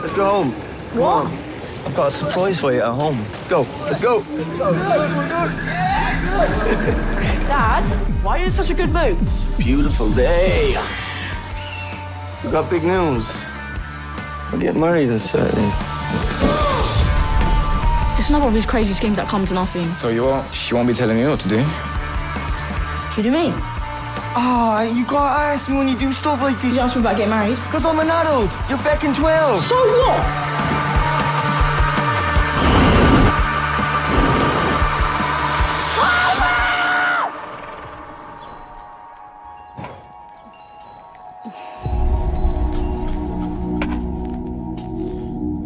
Let's go home. Come on. I've got a surprise for you at home. Let's go. Let's go. Dad, why are you in such a good mood? It's a beautiful day. We got big news. We're getting married on Saturday. It's another one of these crazy schemes that come to nothing. So she won't be telling you what to do? You do me? Ah, you gotta ask me when you do stuff like this. You asked me about getting married? Because I'm an adult. You're fucking 12. So what?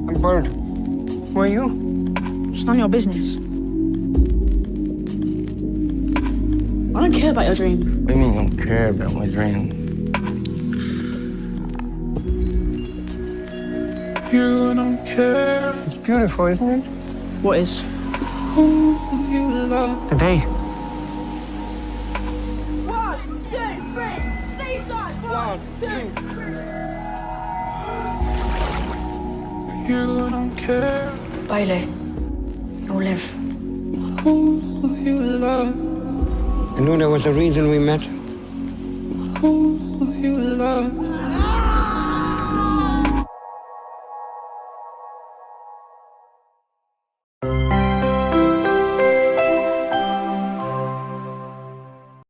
I'm Bird. Who are you? It's none of your business. I don't care about your dream. What do you mean you don't care about my dream? You don't care. It's beautiful, isn't it? What is? Who you love. The day. 1, 2, 3, seaside. 1, 2, 3. You don't care. Bailey, you'll live. Who you love. I knew there was a reason we met. Who